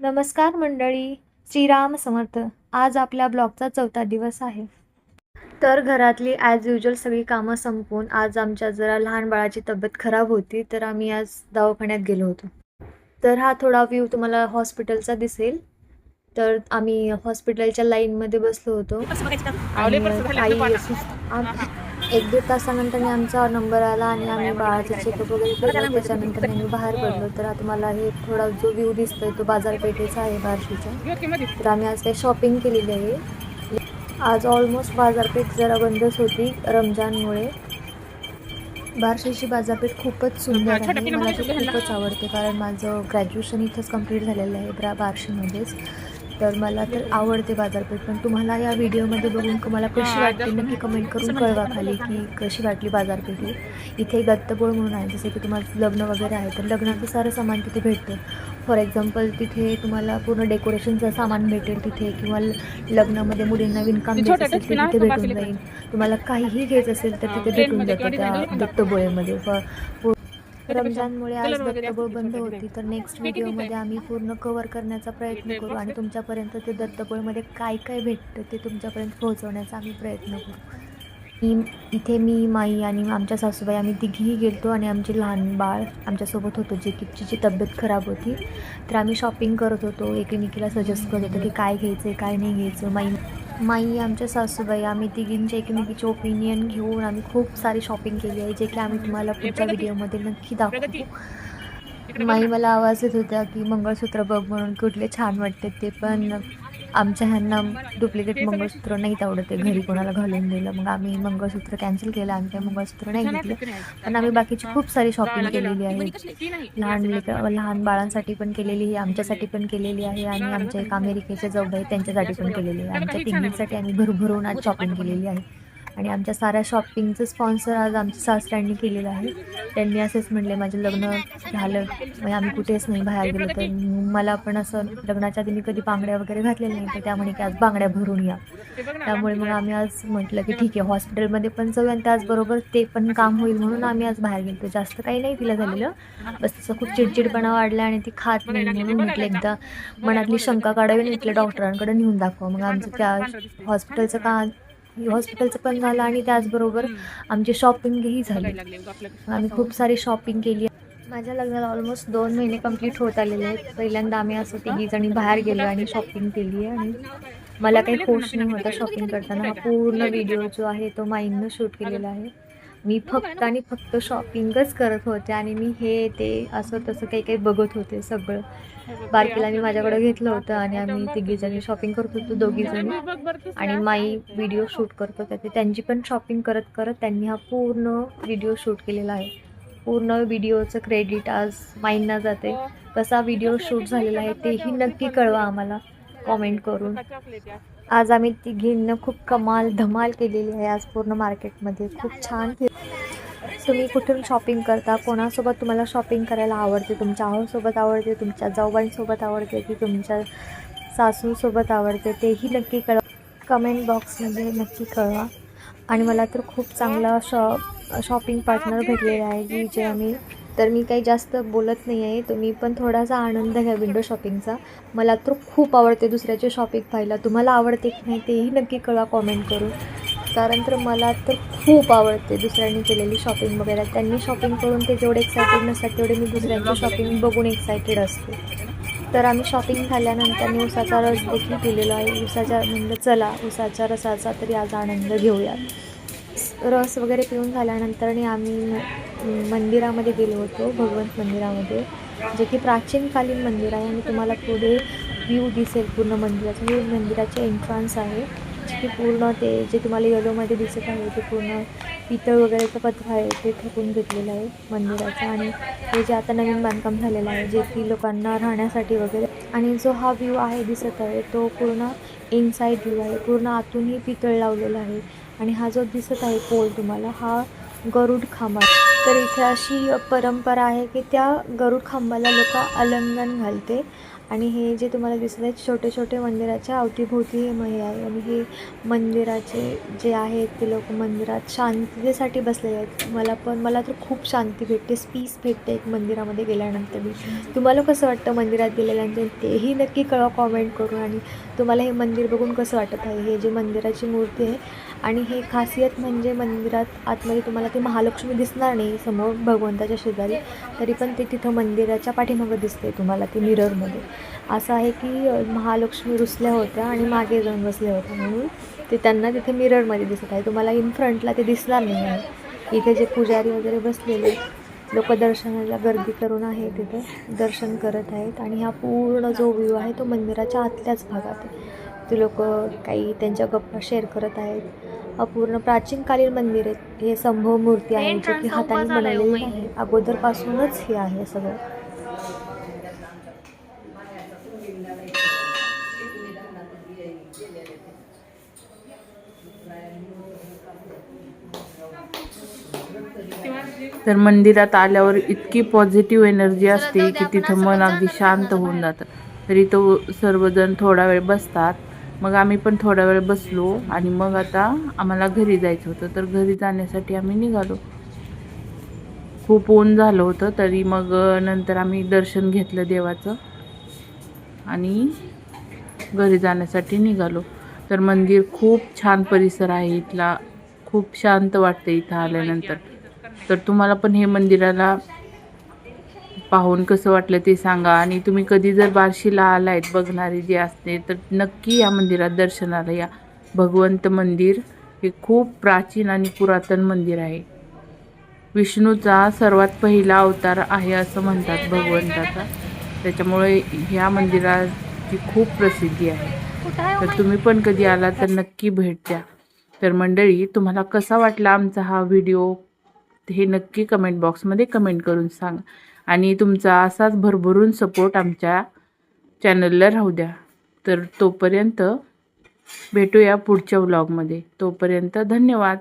नमस्कार मंडळी, श्रीराम समर्थ. आज आपल्या ब्लॉगचा 4था दिवस आहे. तर घरातली ॲज युजल सगळी कामं संपवून आज आमच्या जरा लहान बाळाची तब्येत खराब होती, तर आम्ही आज दवाखान्यात गेलो होतो. तर हा थोडा व्ह्यू तुम्हाला हॉस्पिटलचा दिसेल. तर आम्ही हॉस्पिटलच्या लाईनमध्ये बसलो होतो आणि एक दीड तासानंतर आमचा नंबर आला आणि आम्ही बाळाचे चेकअप वगैरे केलं. त्याच्यानंतर आम्ही बाहेर पडलो. तर तुम्हाला हे थोडा जो व्ह्यू दिसतोय तो बाजारपेठेचा आहे बार्शीचा. तर आम्ही आज काही शॉपिंग केलेली आहे. आज ऑलमोस्ट बाजारपेठ जरा बंदच होती रमजानमुळे. बार्शीची बाजारपेठ खूपच सुंदर आहे. मला ती खूपच आवडते कारण माझं ग्रॅज्युएशन इथंच कंप्लीट झालेलं आहे बार्शीमध्येच. तर मला तर आवडते बाजारपेठ. पण तुम्हाला या व्हिडिओमध्ये बघून मला कशी वाटते नक्की कमेंट करून कळवा खाली की कशी वाटली बाजारपेठ. इथे दत्तबोळ म्हणून आहे, जसे की तुम्हाला लग्न वगैरे आहे तर लग्नाचं सारं सामान तिथे भेटतं. फॉर एक्झाम्पल तिथे तुम्हाला पूर्ण डेकोरेशनचं सामान भेटेल तिथे, किंवा लग्नामध्ये मुलींना विणकाम द्यायचं असेल तर तिथे भेटून जाईल. तुम्हाला काहीही घ्यायचं असेल तर तिथे भेटून जातं त्या दत्तबोळेमध्ये. रमजानमुळे आज दत्तबोळ बंद होती. तर नेक्स्ट व्हिडिओमध्ये आम्ही पूर्ण कव्हर करण्याचा प्रयत्न करू आणि तुमच्यापर्यंत ते दत्तबोळमध्ये काय काय भेटतं ते तुमच्यापर्यंत पोहोचवण्याचा आम्ही प्रयत्न करू. इथे मी, माई आणि आमच्या सासूबाई आम्ही तिघीही गेलतो आणि आमचे लहान बाळ आमच्यासोबत होतं, जे की जिची तब्येत खराब होती. तर आम्ही शॉपिंग करत होतो, एकमेकीला सजेस्ट करत होतो की काय घ्यायचं आहे काय नाही घ्यायचं. माई आमच्या सासूबाई आम्ही तिघींचे एकमेकीचे ओपिनियन घेऊन आम्ही खूप सारी शॉपिंग केली आहे, जे की आम्ही तुम्हाला पुढच्या व्हिडिओमध्ये नक्की दाखवू. माई मला आवाज येत होत्या की मंगळसूत्र बघ म्हणून, कुठले छान वाटते ते. पण आमच्या ह्यांना डुप्लिकेट मंगळसूत्र नाहीत आवडते घरी कोणाला घालून दिलं. मग आम्ही मंगळसूत्र कॅन्सल केलं, आम्ही काही मंगळसूत्र नाही घेतलं. पण आम्ही बाकीची खूप सारी शॉपिंग केलेली आहे. लहान बाळांसाठी पण केलेली आहे, आमच्यासाठी पण केलेली आहे आणि आमच्या एक अमेरिकेच्या जाऊबाई आहेत त्यांच्यासाठी पण केलेली आहे. आमच्या तिघींसाठी आम्ही भरभरून आज शॉपिंग केलेली आहे. आणि आमच्या साऱ्या शॉपिंगचं स्पॉन्सर आज आमच्या सासऱ्यांनी केलेलं आहे. त्यांनी असेच म्हणले, माझं लग्न झालं म्हणजे आम्ही कुठेच नाही बाहेर गेलो तर मला पण असं लग्नाच्या आधी मी कधी बांगड्या वगैरे घातलेल्या नाही, तर त्यामुळे की आज बांगड्या भरून या. त्यामुळे मग आम्ही आज म्हटलं की ठीक आहे हॉस्पिटलमध्ये पण जाऊ आणि त्याचबरोबर ते पण काम होईल म्हणून आम्ही आज बाहेर गेलो. जास्त काही नाही तिला झालेलं, बस तिचं खूप चिडचिडपणा वाढला आणि ती खात नाही म्हणून म्हटलं एकदा मनातली शंका काढावी आणि म्हटलं डॉक्टरांकडे नेऊन दाखवा. मग आमचं त्या हॉस्पिटलचं पण झालं आणि त्याचबरोबर आमची शॉपिंगही झाली. आम्ही खूप सारी शॉपिंग केली. माझ्या लग्नाला ऑलमोस्ट 2 महिने कंप्लीट होत आलेले आहेत. पहिल्यांदा आम्ही असं तिघीजणी बाहेर गेलो आणि शॉपिंग केली आहे. आणि मला काही होश नाही होता शॉपिंग करताना. हा पूर्ण व्हिडिओ जो आहे तो माईंनं शूट केलेला आहे. मी फक्त आणि फक्त शॉपिंगच करत होते आणि मी हे ते असं तसं काही काही बघत होते सगळं. बारकीला मी माझ्याकडे घेतलं होतं आणि आम्ही तिघीजणी शॉपिंग करत होतो दोघीजणी. आणि माई व्हिडिओ शूट करत होते. त्यांची पण शॉपिंग करत करत त्यांनी हा पूर्ण व्हिडिओ शूट केलेला आहे. पूर्ण व्हिडिओचं क्रेडिट आज माईंना जाते. कसा व्हिडिओ शूट झालेला आहे तेही नक्की कळवा आम्हाला कॉमेंट करून. आज आम्ही तिघींना खूप कमाल धमाल केलेली आहे आज पूर्ण मार्केटमध्ये. खूप छान. तुम्ही कुठून शॉपिंग करता, कोणासोबत तुम्हाला शॉपिंग करायला आवडते, तुमच्या आहोसोबत आवडते, तुमच्या जाऊबाईंसोबत आवडते की तुमच्या सासूसोबत आवडते, तेही नक्की कळवा. कमेंट बॉक्समध्ये नक्की कळवा. आणि मला तर खूप चांगला शॉपिंग पार्टनर भेटलेला आहे की जे मी काही जास्त बोलत नाही आहे. तुम्ही पण थोडासा आनंद घ्या विंडो शॉपिंगचा. मला तर खूप आवडते दुसऱ्याची शॉपिंग पाहायला. तुम्हाला आवडते की नाही तेही नक्की कळवा कॉमेंट करून. कारण तर मला तर खूप आवडते दुसऱ्यांनी केलेली शॉपिंग वगैरे. त्यांनी शॉपिंग करून ते जेवढे एक्सायटेड नसतात तेवढे मी दुसऱ्यांची शॉपिंग बघून एक्सायटेड असते. तर आम्ही शॉपिंग झाल्यानंतर उसाचा रस देखील पिलेला आहे. म्हणलं चला उसाच्या रसाचा तरी आज आनंद घेऊया. रस वगैरे पिऊन झाल्यानंतर आम्ही मंदिरामध्ये गेलो होतो, भगवंत मंदिरामध्ये, जे की प्राचीनकालीन मंदिर आहे. आणि तुम्हाला पुढे व्ह्यू दिसेल पूर्ण मंदिराचं. हे मंदिराचे एंट्रन्स आहे, जे की पूर्ण ते जे तुम्हाला येलोमध्ये दिसत आहे ते पूर्ण पितळ वगैरेचं पत्र आहे ते ठोकून घेतलेलं आहे मंदिराचं. आणि हे जे आता नवीन बांधकाम झालेलं आहे जे की लोकांना राहण्यासाठी वगैरे. आणि जो हा व्ह्यू आहे दिसत आहे तो पूर्ण इनसाईड व्ह्यू आहे, पूर्ण आतूनही पितळ लावलेला आहे. आणि हा जो दिसत आहे पोल तुम्हाला, हा गरुड खांबा. तर इथे अशी परंपरा आहे की त्या गरुड खांबाला लोक अलंगण घालते आणि हे जे तुम्हाला दिसत आहेत छोटे छोटे मंदिराच्या अवतीभोवती हे आहे. आणि हे मंदिराचे जे आहेत ते लोक मंदिरात शांततेसाठी बसलेले आहेत. मला तर खूप शांती भेटते, पीस भेटते एक मंदिरामध्ये गेल्यानंतर. तुम्हाला कसं वाटतं मंदिरात गेल्यानंतर तेही नक्की कळवा कॉमेंट करून. आणि तुम्हाला हे मंदिर बघून कसं वाटत आहे. हे जे मंदिराची मूर्ती आहे आणि हे खासियत म्हणजे मंदिरात आतमध्ये तुम्हाला ते महालक्ष्मी दिसणार नाही समोर भगवंताच्या शेजारी, तरी पण ते तिथं मंदिराच्या पाठीमागं दिसते तुम्हाला ते मिररमध्ये. असं आहे की महालक्ष्मी रुसल्या होत्या आणि मागे जाऊन बसल्या होत्या, म्हणून ते त्यांना तिथे मिररमध्ये दिसत आहे. तुम्हाला इन फ्रंटला ते दिसणार नाही आहे. इथे जे पुजारी वगैरे बसलेले लोक दर्शनाला गर्दी करून आहे तिथे दर्शन करत आहेत. आणि हा पूर्ण जो व्ह्यू आहे तो मंदिराच्या आतल्याच भागात आहे. ते लोक काही त्यांच्या गप्पा शेअर करत आहेत. अपूर्ण प्राचीनकालीन मंदिर आहे हे. संभव मूर्ती आहे जो की हाताने बनवलेली आहे, अगोदरपासूनच हे आहे सगळं. तर मंदिरात आल्यावर इतकी पॉझिटिव्ह एनर्जी असते की तिथं मन अगदी शांत होऊन जातं. तरी तो सर्वजण थोडा वेळ बसतात. मग आम्ही पण थोडा वेळ बसलो आणि मग आता आम्हाला घरी जायचं होतं. तर घरी जाण्यासाठी आम्ही निघालो. खूप ऊन झालं होतं तरी मग नंतर आम्ही दर्शन घेतलं देवाचं आणि घरी जाण्यासाठी निघालो. तर मंदिर खूप छान परिसर आहे इथला, खूप शांत वाटते इथं आल्यानंतर. तर तुम्हाला पण हे मंदिराला पाहून कसं वाटलं ते सांगा. आणि तुम्ही कधी जर बार्शीला आलायत बघणारे जे असते तर नक्की या मंदिरात दर्शनाला या. भगवंत मंदिर हे खूप प्राचीन आणि पुरातन मंदिर आहे. विष्णूचा सर्वात पहिला अवतार आहे असं म्हणतात भगवंताचा. त्याच्यामुळे ह्या मंदिराची खूप प्रसिद्धी आहे. तर तुम्ही पण कधी आला तर नक्की भेट द्या. तर मंडळी, तुम्हाला कसा वाटला आमचा हा व्हिडिओ हे नक्की कमेंट बॉक्समध्ये कमेंट करून सांगा. आणि तुमचा असाच भरभरून सपोर्ट आमच्या चॅनलला राहू द्या. तर तोपर्यंत भेटूया पुढच्या व्लॉगमध्ये. तोपर्यंत धन्यवाद.